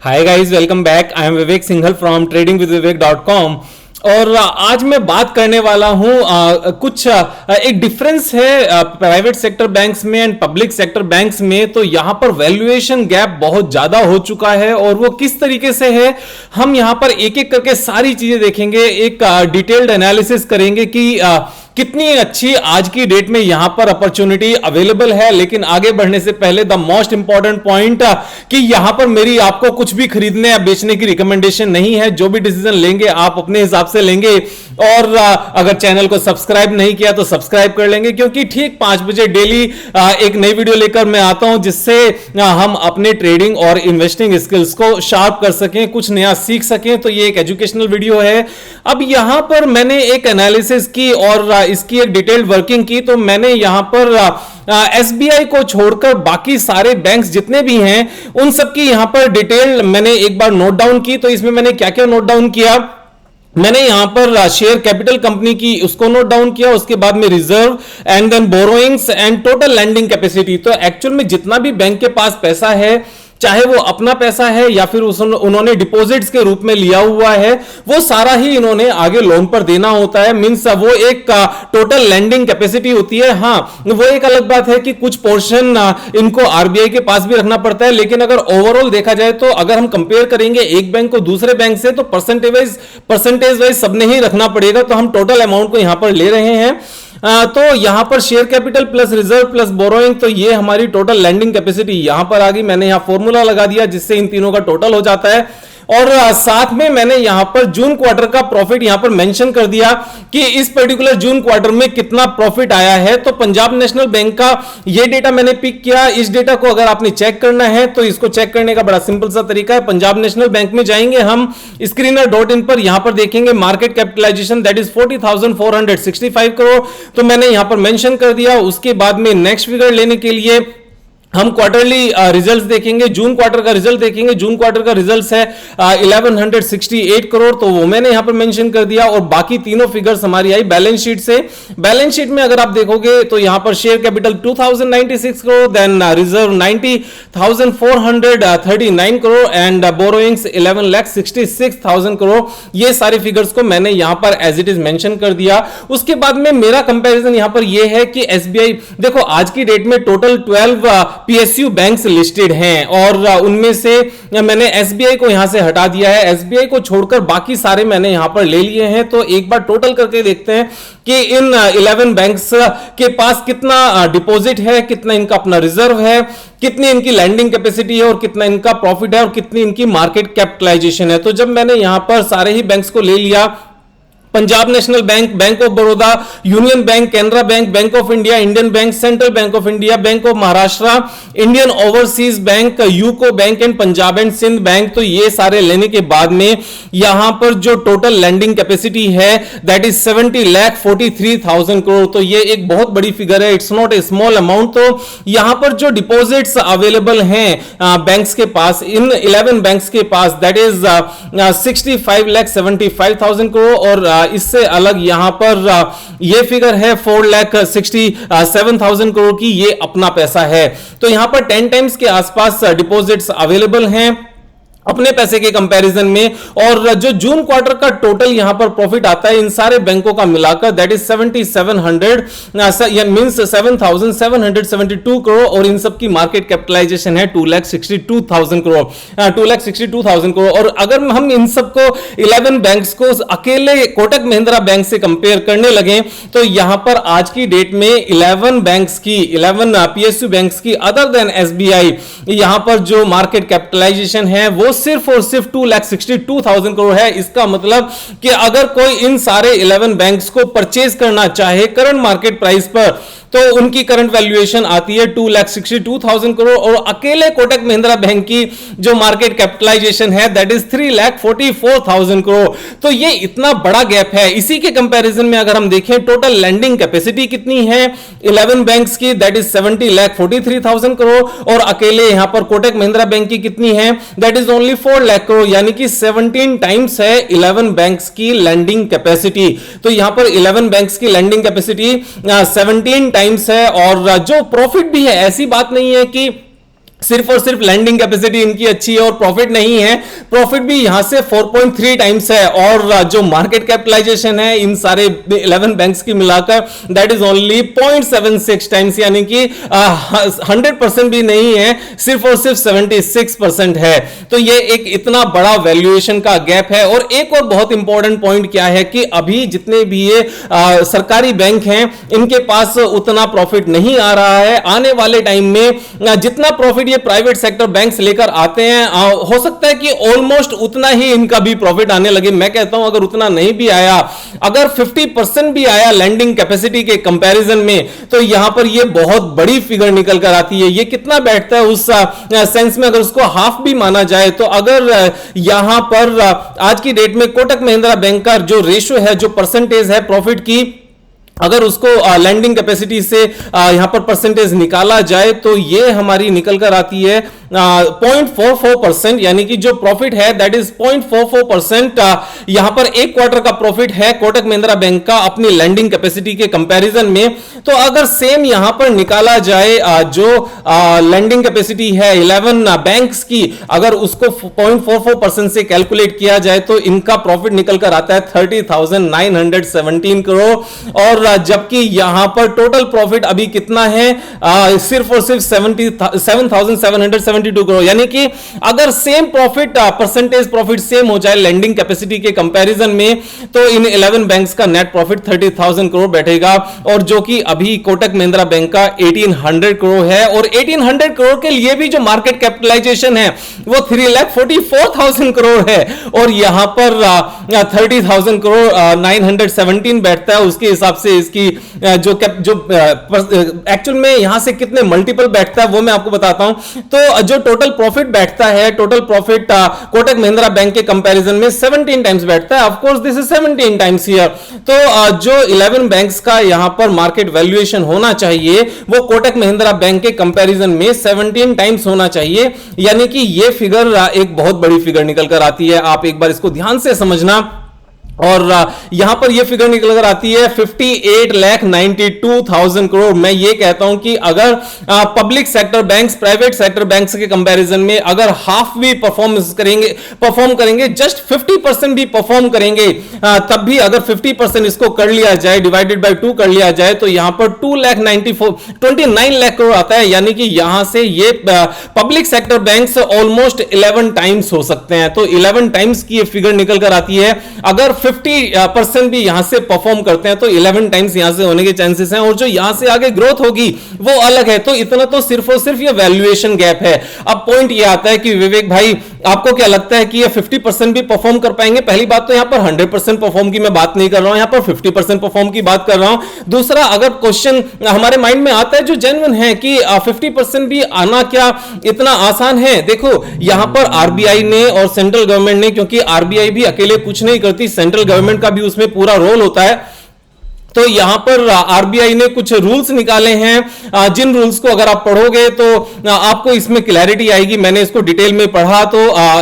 Hi guys, welcome back. I am Vivek Singhal from tradingwithvivek.com। और आज मैं बात करने वाला हूं कुछ एक डिफरेंस है प्राइवेट सेक्टर बैंक्स में एंड पब्लिक सेक्टर बैंक्स में। तो यहां पर वैल्यूएशन गैप बहुत ज्यादा हो चुका है और वो किस तरीके से है, हम यहां पर एक एक करके सारी चीजें देखेंगे, एक डिटेल्ड एनालिसिस करेंगे कि कितनी अच्छी आज की डेट में यहां पर अपॉर्चुनिटी अवेलेबल है। लेकिन आगे बढ़ने से पहले द मोस्ट इंपॉर्टेंट पॉइंट कि यहां पर मेरी आपको कुछ भी खरीदने या बेचने की रिकमेंडेशन नहीं है। जो भी डिसीजन लेंगे आप अपने हिसाब से लेंगे। और अगर चैनल को सब्सक्राइब नहीं किया तो सब्सक्राइब कर लेंगे, क्योंकि ठीक 5 बजे डेली एक नई वीडियो लेकर मैं आता हूं, जिससे हम अपने ट्रेडिंग और इन्वेस्टिंग स्किल्स को शार्प कर सकें, कुछ नया सीख सकें। तो ये एक एजुकेशनल वीडियो है। अब यहां पर मैंने एक एनालिसिस की और इसकी एक डिटेल्ड वर्किंग की। तो मैंने यहां पर एसबीआई को छोड़कर बाकी सारे बैंक्स जितने भी हैं उन सब की यहां पर डिटेल मैंने एक बार नोट डाउन की। तो इसमें मैंने क्या क्या नोट डाउन किया, मैंने यहां पर शेयर कैपिटल कंपनी की उसको नोट डाउन किया, उसके बाद में reserve and then borrowings and total lending capacity. तो एक्चुअल में जितना भी बैंक के पास पैसा है, चाहे वो अपना पैसा है या फिर उन्होंने डिपॉजिट्स के रूप में लिया हुआ है, वो सारा ही इन्होंने आगे लोन पर देना होता है। मींस वो एक टोटल लैंडिंग कैपेसिटी होती है। हाँ, वो एक अलग बात है कि कुछ पोर्शन इनको आरबीआई के पास भी रखना पड़ता है। लेकिन अगर ओवरऑल देखा जाए तो अगर हम कंपेयर करेंगे एक बैंक को दूसरे बैंक से, तो परसेंटेज वाइज सबने ही रखना पड़ेगा। तो हम टोटल अमाउंट को यहां पर ले रहे हैं। तो यहां पर share capital plus reserve plus borrowing, तो ये हमारी टोटल लैंडिंग कैपेसिटी यहां पर आ गई। मैंने यहां फॉर्मूला लगा दिया जिससे इन तीनों का टोटल हो जाता है। और साथ में मैंने यहां पर जून क्वार्टर का प्रॉफिट यहां पर मेंशन कर दिया कि इस पर्टिकुलर जून क्वार्टर में कितना प्रॉफिट आया है। तो पंजाब नेशनल बैंक का ये डेटा मैंने पिक किया। इस डेटा को अगर आपने चेक करना है तो इसको चेक करने का बड़ा सिंपल सा तरीका है। पंजाब नेशनल बैंक में जाएंगे हम, screener.in पर यहां पर देखेंगे market capitalization that is 40,465 crore. तो मैंने यहां पर मेंशन कर दिया। उसके बाद में नेक्स्ट फिगर लेने के लिए हम क्वार्टरली रिजल्ट्स देखेंगे, जून क्वार्टर का रिजल्ट देखेंगे। जून क्वार्टर का रिजल्ट है 1168 करोड़, तो वो मैंने यहां पर मेंशन कर दिया। और बाकी तीनों फिगर्स हमारी आई बैलेंस शीट से। बैलेंस शीट में अगर आप देखोगे तो यहां पर share capital 2096 crore, then reserve 90,439 crore and borrowings 11,66,000 crore. ये सारे फिगर्स को मैंने यहां पर एज इट इज मेंशन कर दिया। उसके बाद में मेरा कंपैरिजन यहां पर यह है कि एसबीआई, देखो आज की डेट में टोटल 12 पीएसयू बैंक्स लिस्टेड हैं और उनमें से मैंने एसबीआई को यहां से हटा दिया है। एसबीआई को छोड़कर बाकी सारे मैंने यहां पर ले लिए हैं। तो एक बार टोटल करके देखते हैं कि इन 11 बैंक्स के पास कितना डिपॉजिट है, कितना इनका अपना रिजर्व है, कितनी इनकी लैंडिंग कैपेसिटी है और कितना इनका प्रॉफिट है और कितनी इनकी मार्केट कैपिटलाइजेशन है। तो जब मैंने यहां पर सारे ही बैंक्स को ले लिया, Punjab national bank, bank of Baroda, union bank, Canara bank, bank of India, Indian bank, central bank of India, bank of Maharashtra, Indian overseas bank, UCO bank and Punjab and Sindh bank. तो ये सारे लेने के बाद में यहां पर जो टोटल लैंडिंग कैपेसिटी है दैट इज 70,43,000 करोड़। तो ये एक बहुत बड़ी फिगर है, it's not a small amount. तो यहां पर जो डिपॉजिट्स अवेलेबल हैं बैंक्स के पास, इन 11 बैंक्स के पास दैट इज 65,75,000 करोड़। और इससे अलग यहां पर ये फिगर है 4,67,000 करोड़ की, ये अपना पैसा है। तो यहां पर 10 टाइम्स के आसपास डिपॉजिट्स अवेलेबल हैं अपने पैसे के कंपैरिजन में। और जो जून क्वार्टर का टोटल यहां पर प्रॉफिट आता है इन सारे बैंकों का मिलाकर दैट इज 7,772 करोड़ और इन सब की मार्केट कैपिटलाइजेशन है 2,62,000 करोड़, 2,62,000 करोड़। और अगर हम इन सबको 11 बैंक्स को अकेले कोटक महिंद्रा बैंक से कंपेयर करने लगे तो यहां पर आज की डेट में 11 बैंक्स की, 11 पीएसयू बैंक्स की अदर देन एसबीआई, यहां पर जो मार्केट कैपिटलाइजेशन है वो सिर्फ और सिर्फ 2,62,000 करोड़ है। इसका मतलब कि अगर कोई इन सारे 11 बैंक्स को परचेज करना चाहे करंट मार्केट प्राइस पर तो उनकी करंट वैल्यूएशन आती है 2,62,000 करोड़। और अकेले कोटक महिंद्रा बैंक की जो मार्केट कैपिटलाइजेशन है दैट इज 3,44,000 करोड़। तो ये इतना बड़ा गैप है। इसी के कंपैरिजन में अगर हम देखें टोटल लैंडिंग कैपेसिटी कितनी है 11 बैंक्स की दैट इज 70,43,000 करोड़ और अकेले यहां पर कोटक महिंद्रा बैंक की कितनी है that is only 4 lakh crore, यानी कि 17 टाइम्स है 11 बैंक्स की लैंडिंग कैपेसिटी। तो यहां पर 11 बैंक्स की लैंडिंग कैपेसिटी 17 टाइम्स है। और जो प्रॉफिट भी है, ऐसी बात नहीं है कि सिर्फ और सिर्फ लैंडिंग कैपेसिटी इनकी अच्छी है और प्रॉफिट नहीं है, प्रॉफिट भी यहां से 4.3 टाइम्स है और जो मार्केट कैपिटलाइजेशन है इन सारे 11 बैंक्स की मिलाकर दैट इज ओनली 0.76 टाइम्स, यानी कि 100% भी नहीं है, सिर्फ और सिर्फ 76% है। तो ये एक इतना बड़ा वैल्यूएशन का गैप है। और एक और बहुत इंपॉर्टेंट पॉइंट क्या है कि अभी जितने भी ये सरकारी बैंक हैं इनके पास उतना प्रॉफिट नहीं आ रहा है। आने वाले टाइम में जितना प्रॉफिट ये प्राइवेट सेक्टर बैंक्स लेकर आते हैं हो सकता है कि ऑलमोस्ट उतना ही इनका भी प्रॉफिट आने लगे। मैं कहता हूं अगर उतना नहीं भी आया, अगर 50% भी आया लैंडिंग कैपेसिटी के कंपैरिजन में, तो यहां पर ये बहुत बड़ी फिगर निकल कर आती है। ये कितना बैठता है उस सेंस में, अगर उसको हाफ भी माना जाए तो अगर यहां पर आज की डेट में कोटक महिंद्रा बैंक का जो रेशियो है, जो परसेंटेज है प्रॉफिट की, अगर उसको लैंडिंग कैपेसिटी से यहां पर परसेंटेज निकाला जाए तो ये हमारी निकल कर आती है 0.44%, यानी कि जो प्रॉफिट है दैट इज 0.44%। यहां पर एक क्वार्टर का प्रॉफिट है कोटक महिंद्रा बैंक का अपनी लैंडिंग कैपेसिटी के कंपैरिजन में। तो अगर सेम यहां पर निकाला जाए जो लैंडिंग कैपेसिटी है 11 बैंक्स की, अगर उसको 0.44% से कैलकुलेट किया जाए तो इनका प्रॉफिट निकल कर आता है 30,917 करोड़। और जबकि यहां पर टोटल प्रॉफिट अभी कितना है, सिर्फ और सिर्फ 7,772 करोड़, यानी कि अगर same profit percentage profit same हो जाए लैंडिंग कैपेसिटी के कंपैरिजन में, तो इन 11 बैंक्स का नेट प्रॉफिट 30,000 करोड़ बैठेगा। और जो कि अभी कोटक महिंद्रा बैंक का 1800 करोड़ है, और 1800 करोड़ के लिए भी जो मार्केट कैपिटलाइजेशन है वो 3,44,000 करोड़ है, और यहां पर 30,000 करोड़ 917 बैठता है। उसके हिसाब से इसकी जो एक्चुअल में यहां से कितने मल्टीपल बैठता है वो मैं आपको बताता हूं। तो जो टोटल प्रॉफिट बैठता है, total profit Kotak Mahindra bank के कंपैरिजन में 17 टाइम्स बैठता है। Of course this is 17 times here. तो जो 11 बैंक्स का यहां पर मार्केट वैल्यूएशन होना चाहिए वो कोटक महिंद्रा बैंक के कंपैरिजन में 17 टाइम्स होना चाहिए, यानी कि ये फिगर एक बहुत बड़ी फिगर निकल कर आती है। आप एक बार इसको ध्यान से समझना। और यहां पर यह फिगर निकल कर आती है 58,92,000 करोड़। मैं ये कहता हूं कि अगर public sector banks private sector banks के कंपैरिजन में अगर हाफ भी परफॉर्म करेंगे, जस्ट 50% भी परफॉर्म करेंगे, तब भी अगर 50% इसको कर लिया जाए, डिवाइडेड बाय 2 कर लिया जाए, तो यहां पर 29 लाख करोड़ आता है। यानी कि यहां से ये public sector banks almost 11 times हो सकते हैं। तो 11 टाइम्स की ये फिगर निकल कर आती है। अगर 50% भी यहां से परफॉर्म करते हैं तो 11 टाइम्स यहां से होने के चांसेस हैं, और जो यहां से आगे ग्रोथ होगी वो अलग है। तो इतना तो सिर्फ और सिर्फ ये वैल्यूएशन गैप है। अब पॉइंट ये आता है कि विवेक भाई आपको क्या लगता है कि ये 50% भी परफॉर्म कर पाएंगे? पहली बात तो यहां पर 100% परफॉर्म की मैं बात नहीं कर रहा हूं, यहां पर 50% परफॉर्म की बात कर रहा हूं। दूसरा, अगर क्वेश्चन हमारे माइंड में आता है जो जेन्युइन है कि 50% भी आना क्या इतना आसान है? देखो यहां पर आरबीआई ने और सेंट्रल गवर्नमेंट ने, क्योंकि आरबीआई भी अकेले कुछ नहीं करती, सेंट्रल गवर्नमेंट का भी उसमें पूरा रोल होता है, तो यहां पर आरबीआई ने कुछ रूल्स निकाले हैं। जिन रूल्स को अगर आप पढ़ोगे तो आपको इसमें क्लैरिटी आएगी। मैंने इसको डिटेल में पढ़ा, तो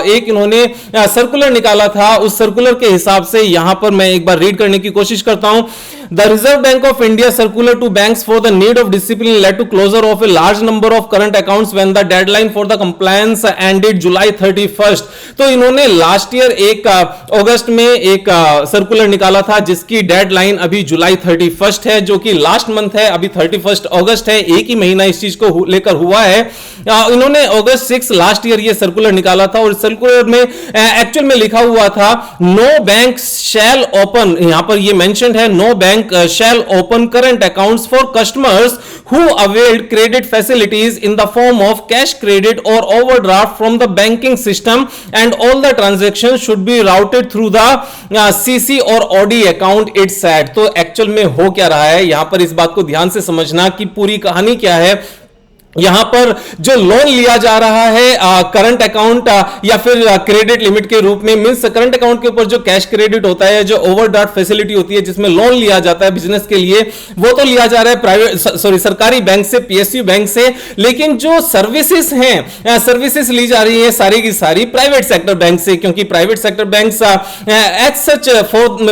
एक इन्होंने सर्कुलर निकाला था, उस सर्कुलर के हिसाब से यहां पर मैं एक बार रीड करने की कोशिश करता हूं। The Reserve Bank of India circular to banks for the need of discipline led to closure of a large number of current accounts when the deadline for the compliance ended July 31st। तो इन्होंने last year एक अगस्त में एक circular निकाला था जिसकी deadline अभी जुलाई 31st है, जो कि लास्ट मंथ है, अभी 31 अगस्त है, एक ही महीना इस चीज को लेकर हुआ है। इन्होंने अगस्त 6 लास्ट ईयर ये सर्कुलर निकाला था, और सर्कुलर में एक्चुअल में लिखा हुआ था नो बैंक शैल ओपन, यहां पर ये मेंशन्ड है, no bank shall open current accounts for customers who availed credit facilities in the form of cash credit or overdraft from the banking system, and all the transactions should be routed through the CC or OD account it said। तो actual में हो क्या रहा है यहां पर, इस बात को ध्यान से समझना कि पूरी कहानी क्या है। यहां पर जो लोन लिया जा रहा है करंट अकाउंट या फिर क्रेडिट लिमिट के रूप में, मींस करंट अकाउंट के ऊपर जो कैश क्रेडिट होता है, जो ओवरड्राफ्ट फैसिलिटी होती है जिसमें लोन लिया जाता है बिजनेस के लिए, वो तो लिया जा रहा है प्राइवेट सरकारी बैंक से, पीएसयू बैंक से, लेकिन जो सर्विसेज हैं, सर्विसेज ली जा रही है सारी की सारी प्राइवेट सेक्टर बैंक से, क्योंकि private sector bank as such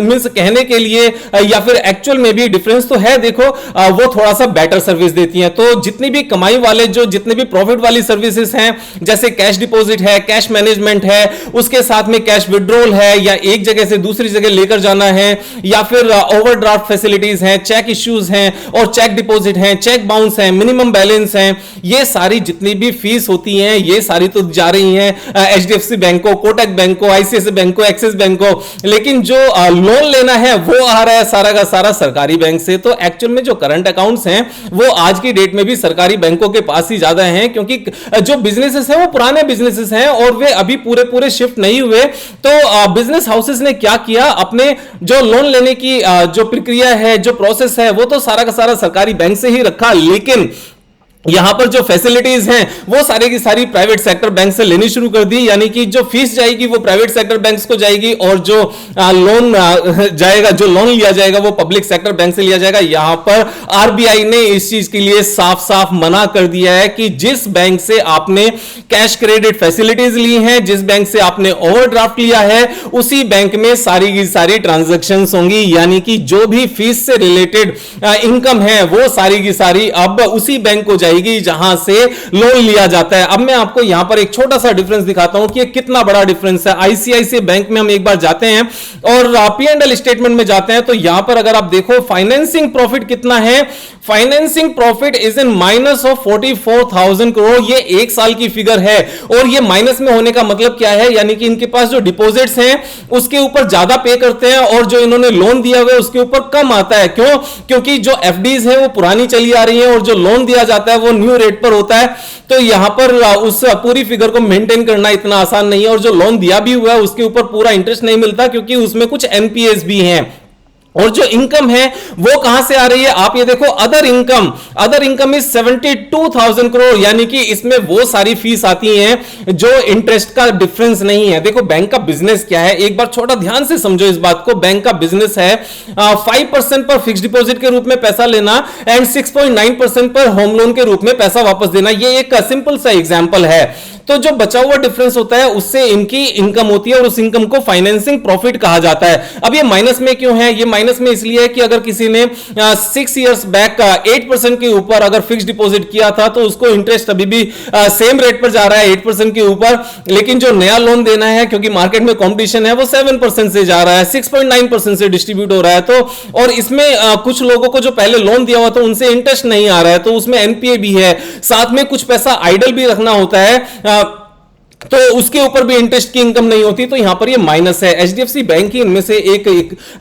means कहने के लिए या फिर एक्चुअल में भी डिफरेंस तो है। देखो वो थोड़ा सा बेटर सर्विस देती है, तो जितनी भी कमाई वाले जो जितने भी प्रॉफिट वाली सर्विसेज हैं, जैसे कैश डिपॉजिट है, कैश मैनेजमेंट है, उसके साथ में कैश विड्रॉल है, या एक जगह से दूसरी जगह लेकर जाना है, या फिर ओवरड्राफ्ट फैसिलिटीज हैं, चेक इश्यूज हैं और चेक डिपॉजिट हैं, चेक बाउंस हैं, मिनिमम बैलेंस हैं, ये सारी जितनी भी फीस होती हैं ये सारी तो जा रही हैं एचडीएफसी बैंक को, कोटक बैंक को, आईसीआईसीआई बैंक को, एक्सिस बैंक को, लेकिन जो लोन लेना है वो आ रहा है सारा का सारा सरकारी बैंक से। तो एक्चुअल में जो करंट अकाउंट्स हैं वो आज की डेट में भी सरकारी बैंकों के पास ही ज्यादा हैं, क्योंकि जो बिजनेसेस हैं वो पुराने बिजनेसेस हैं और वे अभी पूरे पूरे शिफ्ट नहीं हुए। तो बिजनेस हाउसेस ने क्या किया, अपने जो लोन लेने की जो प्रक्रिया है, जो प्रोसेस है, वो तो सारा का सारा सरकारी बैंक से ही रखा, लेकिन यहां पर जो फैसिलिटीज हैं वो सारी की सारी प्राइवेट सेक्टर बैंक से लेनी शुरू कर दी, यानी कि जो फीस जाएगी वो प्राइवेट सेक्टर बैंक्स को जाएगी और जो लोन जाएगा, जो लोन लिया जाएगा वो पब्लिक सेक्टर बैंक से लिया जाएगा। यहां पर आरबीआई ने इस चीज के लिए साफ साफ मना कर दिया है कि जिस बैंक से आपने कैश क्रेडिट फैसिलिटीज ली हैं, जिस बैंक से आपने ओवरड्राफ्ट लिया है, उसी बैंक में सारी की सारी ट्रांजैक्शन होंगी, यानी कि जो भी फीस से रिलेटेड इनकम है वो सारी की सारी अब उसी बैंक को जहां से लोन लिया जाता है। अब मैं आपको यहां पर एक छोटा सा डिफरेंस दिखाता हूं कि कितना बड़ा डिफरेंस है। आईसीआईसीआई बैंक में हम एक बार जाते हैं और P&L स्टेटमेंट में जाते हैं, तो यहां पर अगर आप देखो फाइनेंसिंग प्रॉफिट कितना है, financing profit is in minus of 44,000 crore. ये एक साल की फिगर है और ये माइनस में होने का मतलब क्या है, यानी कि इनके पास जो डिपॉजिट्स हैं उसके ऊपर ज्यादा पे करते हैं और जो इन्होंने लोन दिया हुआ है उसके ऊपर कम आता है। क्यों? क्योंकि जो एफडीज है वो पुरानी चली आ रही है और जो लोन दिया जाता है वो न्यू रेट पर होता है। तो यहां पर उस पूरी फिगर को मेंटेन करना इतना आसान नहीं है और जो लोन दिया भी हुआ है उसके ऊपर पूरा इंटरेस्ट नहीं मिलता, क्योंकि उसमें कुछ एनपीएस भी हैं। और जो इनकम है वो कहां से आ रही है, आप ये देखो अदर इनकम इज 72,000 करोड़, यानी कि इसमें वो सारी फीस आती हैं जो इंटरेस्ट का डिफरेंस नहीं है। देखो बैंक का बिजनेस क्या है, एक बार छोटा ध्यान से समझो इस बात को। बैंक का बिजनेस है 5% पर फिक्स डिपॉजिट के रूप में पैसा लेना एंड 6.9% पर होम लोन के रूप में पैसा वापस देना। ये एक सिंपल सा एग्जांपल है। तो जो बचा हुआ डिफरेंस होता है उससे इनकी इनकम होती है और उस इनकम को फाइनेंसिंग प्रॉफिट कहा जाता है। अब ये माइनस में क्यों है? ये माइनस में इसलिए है कि अगर किसी ने 6 इयर्स बैक 8% के ऊपर अगर फिक्स डिपॉजिट किया था तो उसको इंटरेस्ट अभी भी सेम रेट पर जा रहा है 8% के ऊपर, लेकिन जो नया लोन देना है क्योंकि मार्केट में कंपटीशन है वो 7% से जा रहा है, 6.9% से डिस्ट्रीब्यूट हो रहा है। तो और इसमें कुछ लोगों को जो पहले लोन दिया हुआ था उनसे इंटरेस्ट नहीं आ रहा है, तो उसमें एनपीए भी है, साथ में कुछ पैसा आइडल भी रखना होता है, तो उसके ऊपर भी इंटरेस्ट की इनकम नहीं होती। तो यहां पर ये माइनस है। एचडीएफसी बैंक ही इनमें से एक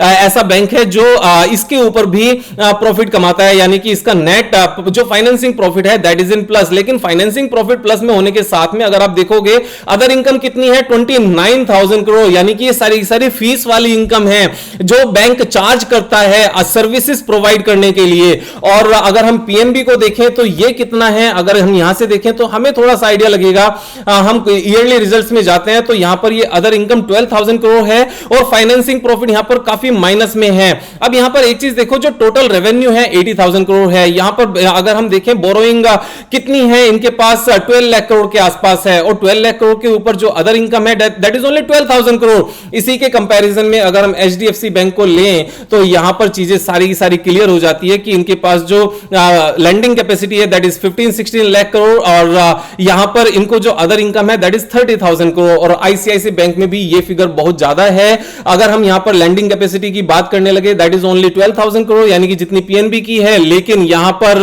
ऐसा बैंक है जो इसके ऊपर भी प्रॉफिट कमाता है, यानी कि इसका नेट जो फाइनेंसिंग प्रॉफिट है दैट इज इन प्लस। लेकिन फाइनेंसिंग प्रॉफिट प्लस में होने के साथ में अगर आप देखोगे अदर इनकम कितनी है 29,000 करोड़, यानी कि ये सारी फीस वाली इनकम है जो बैंक चार्ज करता है सर्विसेज प्रोवाइड करने के लिए। और अगर हम पीएनबी को देखें तो ये कितना है, अगर हम यहां से देखें तो हमें थोड़ा सा आइडिया लगेगा। हम ईयरली रिजल्ट्स में जाते हैं तो यहां पर ये अदर इनकम 12,000 करोड़ है और फाइनेंसिंग प्रॉफिट यहां पर काफी माइनस में है। अब यहां पर एक चीज देखो, जो टोटल रेवेन्यू है 80,000 करोड़ है। यहां पर अगर हम देखें बोरोइंग कितनी है, इनके पास 12 लाख करोड़ के आसपास है और 12 लाख करोड़ के ऊपर जो अदर इनकम है दैट इज ओनली 12,000 करोड़। इसी के कंपैरिजन में अगर हम एचडीएफसी बैंक को लें तो यहां पर चीजें सारी की सारी क्लियर हो जाती है कि इनके पास जो लैंडिंग कैपेसिटी है दैट इज 15-16 लाख करोड़ और यहां पर इनको जो अदर इनकम है दैट इज 30,000 करोड़। और आईसीआईसीआई बैंक में भी ये फिगर बहुत ज्यादा है। अगर हम यहां पर लैंडिंग कैपेसिटी की बात करने लगे दैट इज ओनली 12,000 करोड़, यानी कि जितनी पीएनबी की है, लेकिन यहां पर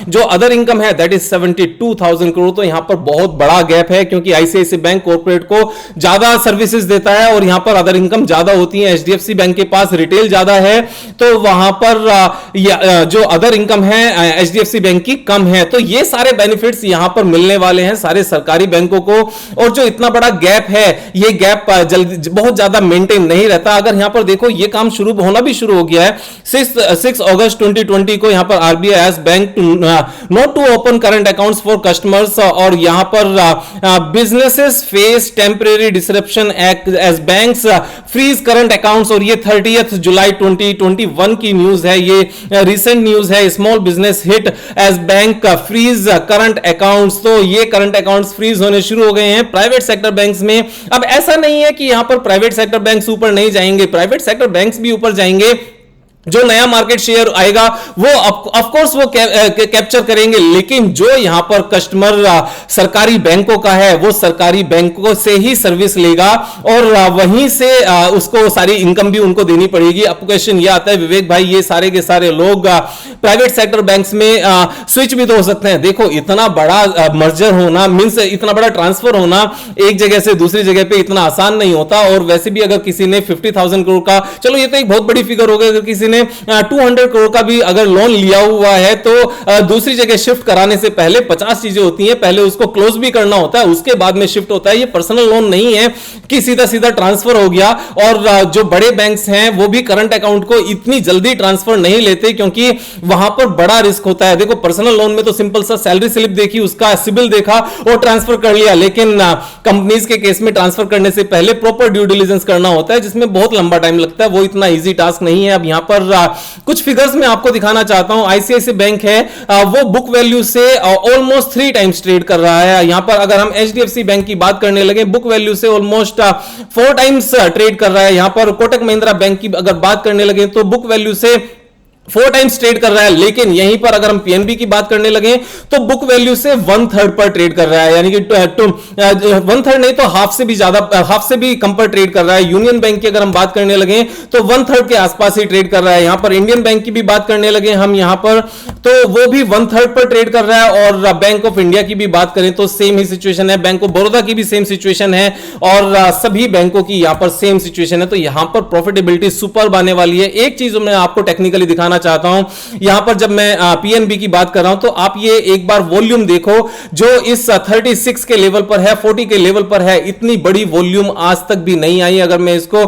जो अदर इनकम है दैट इज 72,000 करोड़। तो यहां पर बहुत बड़ा गैप है क्योंकि आईसीआईसीआई बैंक कॉर्पोरेट को ज्यादा सर्विसेज देता है और यहां पर अदर इनकम ज्यादा होती है। एचडीएफसी बैंक के पास रिटेल ज्यादा है तो वहां पर जो अदर इनकम है एचडीएफसी बैंक की कम है। तो ये सारे बेनिफिट्स यहां पर मिलने वाले हैं सारे सरकारी बैंकों को। और जो इतना बड़ा गैप है ये गैप बहुत ज्यादा मेंटेन नहीं रहता। अगर यहां पर देखो ये काम होना भी शुरू हो गया है। 6 अगस्त 2020 को यहां पर RBI asked bank not to open current accounts for customers और यहां पर businesses face temporary disruption as banks freeze current accounts. और ये 30 जुलाई 2021 की न्यूज है, ये रिसेंट न्यूज है। Small business hit as bank freeze current accounts. तो ये करंट अकाउंट्स फ्रीज होने शुरू हो गए हैं प्राइवेट सेक्टर बैंक्स में। अब ऐसा नहीं है कि यहां पर प्राइवेट सेक्टर बैंक्स ऊपर नहीं जाएंगे, प्राइवेट सेक्टर बैंक्स भी ऊपर जाएंगे, जो नया मार्केट शेयर आएगा वो ऑफ कोर्स वो कैप्चर करेंगे, लेकिन जो यहां पर कस्टमर सरकारी बैंकों का है वो सरकारी बैंकों से ही सर्विस लेगा और वहीं से उसको सारी इनकम भी उनको देनी पड़ेगी। अब क्वेश्चन ये आता है विवेक भाई, ये सारे के सारे लोग प्राइवेट सेक्टर बैंक्स में स्विच भी तो हो सकते हैं। देखो इतना बड़ा मर्जर होना मींस इतना बड़ा ट्रांसफर होना एक जगह से दूसरी जगह पे इतना आसान नहीं होता। और वैसे भी अगर किसी ने 50,000 करोड़ का, चलो ये तो एक बहुत बड़ी फिगर हो गई, अगर किसी ने 200 करोड़ का भी अगर लोन लिया हुआ है तो दूसरी जगह शिफ्ट कराने से पहले 50 चीजें होती हैं, पहले उसको क्लोज भी करना होता है, उसके बाद में शिफ्ट होता है। ये पर्सनल लोन नहीं है कि सीधा सीधा ट्रांसफर हो गया। और जो बड़े बैंक्स हैं वो भी करंट अकाउंट को इतनी जल्दी ट्रांसफर नहीं लेते क्योंकि वहां पर बड़ा रिस्क होता है। देखो पर्सनल लोन में तो सिंपल सा सैलरी स्लिप देखी, उसका सिबिल देखा और ट्रांसफर कर लिया, लेकिन कंपनीज के केस में ट्रांसफर करने से पहले प्रॉपर ड्यू डिलिजेंस करना होता है, जिसमें बहुत लंबा टाइम लगता है। वो इतना इजी टास्क नहीं है। अब यहां पर कुछ फिगर्स मैं आपको दिखाना चाहता हूं। आईसीआईसीआई बैंक है वो बुक वैल्यू से ऑलमोस्ट 3 टाइम्स ट्रेड कर रहा है। यहां पर अगर हम एचडीएफसी बैंक की बात करने लगे, बुक वैल्यू से ऑलमोस्ट 4 टाइम्स ट्रेड कर रहा है। यहां पर कोटक महिंद्रा बैंक की अगर बात करने लगे तो बुक वैल्यू से 4 टाइम्स ट्रेड कर रहा है। लेकिन यहीं पर अगर हम पीएनबी की बात करने लगे तो बुक वैल्यू से 1/3 पर ट्रेड कर रहा है, यानी कि 1/3 नहीं तो हाफ से भी ज्यादा, हाफ से भी कम पर ट्रेड कर रहा है। यूनियन बैंक की अगर हम बात करने लगे तो 1/3 के आसपास ही ट्रेड कर रहा है। यहां पर इंडियन बैंक की भी बात करने लगे हम यहां पर तो वो भी 1/3 पर ट्रेड कर रहा है। और बैंक ऑफ इंडिया की भी बात करें तो सेम ही सिचुएशन है, बैंक ऑफ बड़ौदा की भी सेम सिचुएशन है और सभी बैंकों की यहां पर सेम सिचुएशन है। तो यहां पर प्रॉफिटेबिलिटी सुपर आने वाली है। एक चीज मैं आपको टेक्निकली दिखाना चाहता हूं, यहां पर जब मैं पीएनबी की बात कर रहा हूं तो आप ये एक बार वॉल्यूम देखो जो इस 36 के लेवल पर है, 40 के लेवल पर है। इतनी बड़ी वॉल्यूम आज तक भी नहीं आई। अगर मैं इसको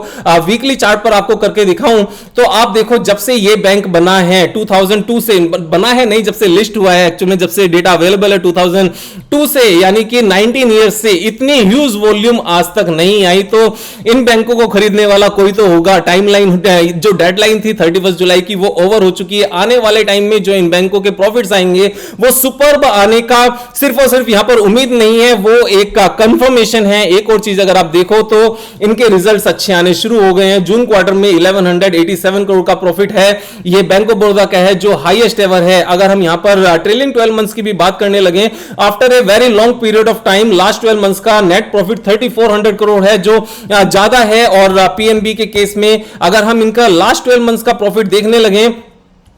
वीकली चार्ट पर आपको करके दिखाऊं तो आप देखो जब से ये बैंक बना है 2002 से बना है, नहीं जब से लिस्ट हुआ है एक्चुअली, जब से डेटा अवेलेबल है 2002 से, यानी कि 19 ईयर्स से इतनी ह्यूज वॉल्यूम आज तक नहीं आई। तो इन बैंकों को खरीदने वाला कोई तो होगा। टाइमलाइन जो डेडलाइन थी 31 जुलाई की वो ओवर हो चुकी है। आने वाले टाइम में जो इन बैंकों के प्रॉफिट्स आएंगे वो सुपर्ब आने का सिर्फ और सिर्फ यहां पर उम्मीद नहीं है, वो एक कंफर्मेशन है। एक और चीज अगर आप देखो तो इनके रिजल्ट्स अच्छे आने शुरू हो गए हैं। जून क्वार्टर में 1187 करोड़ का प्रॉफिट है, ये बैंक ऑफ बड़ौदा का है जो हाईएस्ट एवर है। अगर हम यहां पर ट्रेलिंग 12 मंथ्स की भी बात करने लगे, after a very long period of time last 12 months का नेट प्रॉफिट 3400 करोड़ है जो ज्यादा है। और पीएनबी के केस में अगर हम इनका लास्ट 12 मंथ्स का प्रॉफिट देखने लगे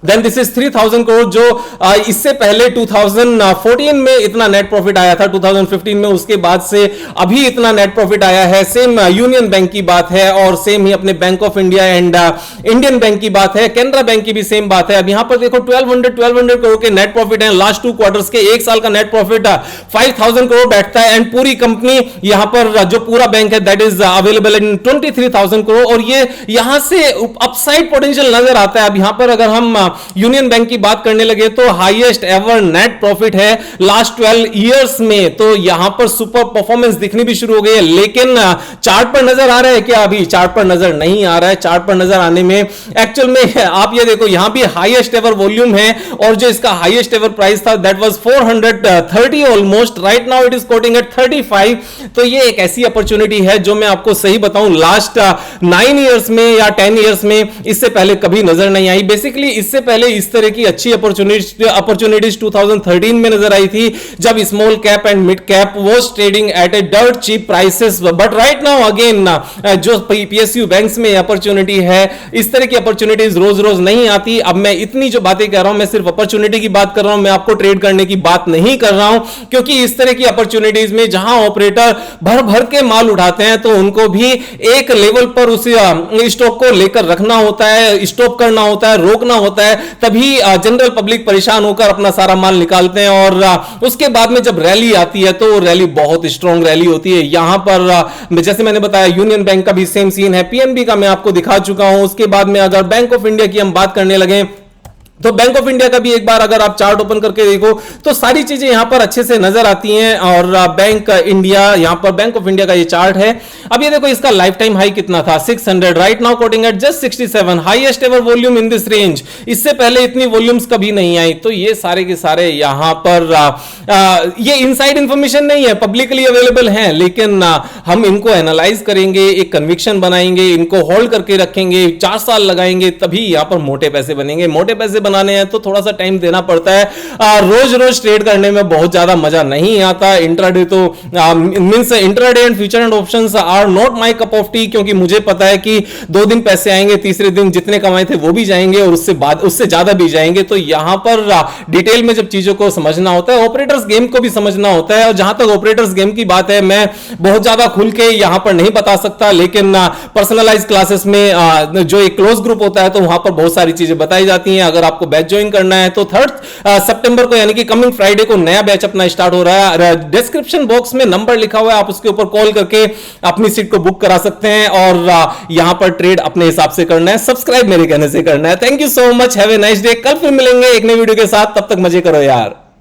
देन दिस इज 3000 करोड़, जो इससे पहले 2014 में इतना नेट प्रॉफिट आया था, 2015 में, उसके बाद से अभी इतना नेट प्रॉफिट आया है। सेम यूनियन बैंक की बात है और सेम ही अपने bank of India and Indian bank की बात है, कैनरा बैंक की भी सेम बात है। अब यहां पर देखो 1200 करोड़ के नेट प्रॉफिट है लास्ट 2 क्वार्टर्स के। एक साल का नेट प्रॉफिट 5000 करोड़ बैठता है एंड पूरी कंपनी यहां पर जो पूरा बैंक है that is available in 23,000 crore और ये यहां से अपसाइड पोटेंशियल नजर आता है। अब यहां पर अगर हम यूनियन बैंक की बात करने लगे तो हाईएस्ट एवर नेट प्रॉफिट है लास्ट 12 इयर्स में, तो यहां पर सुपर परफॉर्मेंस दिखनी भी शुरू हो गई है। लेकिन चार्ट पर नजर आ रहा है क्या? अभी चार्ट पर नजर नहीं आ रहा है। चार्ट पर नजर आने में एक्चुअल में आप ये देखो यहां भी हाईएस्ट एवर वॉल्यूम है और जो इसका हाईएस्ट एवर प्राइस था that was 430 almost, right now it is quoting at 35। तो ये एक ऐसी अपॉर्चुनिटी है जो मैं आपको सही बताऊं लास्ट 9 इयर्स में या 10 इयर्स में इससे पहले कभी नजर नहीं आई। बेसिकली इससे पहले इस तरह की अच्छी अपॉर्चुनिटीज 2013 में नजर आई थी जब small cap and mid cap was trading at a dirt cheap prices. But right now again जो पीएसयू बैंक्स में अपॉर्चुनिटी है, इस तरह की अपॉर्चुनिटीज रोज रोज नहीं आती। अब मैं इतनी जो बातें कर रहा हूं मैं सिर्फ अपॉर्चुनिटी की बात कर रहा हूं, मैं आपको ट्रेड करने की बात नहीं कर रहा हूं, क्योंकि इस तरह की अपॉर्चुनिटीज में जहां ऑपरेटर भर भर के माल उठाते हैं तो उनको भी एक लेवल पर उस स्टॉक को लेकर रखना होता है, स्टॉप करना होता है, रोकना होता है, तभी जनरल पब्लिक परेशान होकर अपना सारा माल निकालते हैं। और उसके बाद में जब रैली आती है तो रैली बहुत स्ट्रॉन्ग रैली होती है। यहां पर जैसे मैंने बताया यूनियन बैंक का भी सेम सीन है, पीएनबी का मैं आपको दिखा चुका हूं। उसके बाद में अगर बैंक ऑफ इंडिया की हम बात करने लगे तो बैंक ऑफ इंडिया का भी एक बार अगर आप चार्ट ओपन करके देखो तो सारी चीजें यहां पर अच्छे से नजर आती हैं। और बैंक इंडिया, यहां पर बैंक ऑफ इंडिया का ये चार्ट है। अब ये देखो इसका लाइफ टाइम हाई कितना था, 600, right now quoting at just 67, highest ever volume in this range. इससे पहले इतनी वॉल्यूम्स कभी नहीं आई। तो ये सारे के सारे यहां पर ये इनसाइड इंफॉर्मेशन नहीं है, पब्लिकली अवेलेबल है, लेकिन हम इनको एनालाइज करेंगे, एक कन्विक्शन बनाएंगे, इनको होल्ड करके रखेंगे, 4 साल लगाएंगे, तभी यहां पर मोटे पैसे बनेंगे। मोटे पैसे बनाने हैं तो थोड़ा सा टाइम देना पड़ता है। रोज रोज ट्रेड करने में बहुत ज्यादा मजा नहीं आता। इंट्राडे तो means intraday and future and options are not my cup of tea, क्योंकि मुझे पता है कि 2 दिन पैसे आएंगे, तीसरे दिन जितने कमाए थे वो भी जाएंगे और उससे ज्यादा भी जाएंगे। तो यहां पर डिटेल में जब चीजों को समझना होता है, ऑपरेटर्स गेम को भी समझना होता है। और जहां तक ऑपरेटर्स गेम की बात है, मैं बहुत ज्यादा खुल के यहां पर नहीं बता सकता, लेकिन पर्सनलाइज क्लासेस में जो एक क्लोज ग्रुप होता है तो वहां पर बहुत सारी चीजें बताई जाती हैं। अगर आपको बैच ज्वाइन करना है तो 3 सितंबर को यानी कि कमिंग फ्राइडे को नया बैच अपना स्टार्ट हो रहा है। डिस्क्रिप्शन बॉक्स में नंबर लिखा हुआ है, आप उसके ऊपर कॉल करके अपनी सीट को बुक करा सकते हैं और यहां पर ट्रेड अपने हिसाब से करना है, सब्सक्राइब मेरे कहने से करना है। Thank you so much, have a nice day. कल फिर मिलेंगे एक नई वीडियो के साथ, तब तक मजे करो यार।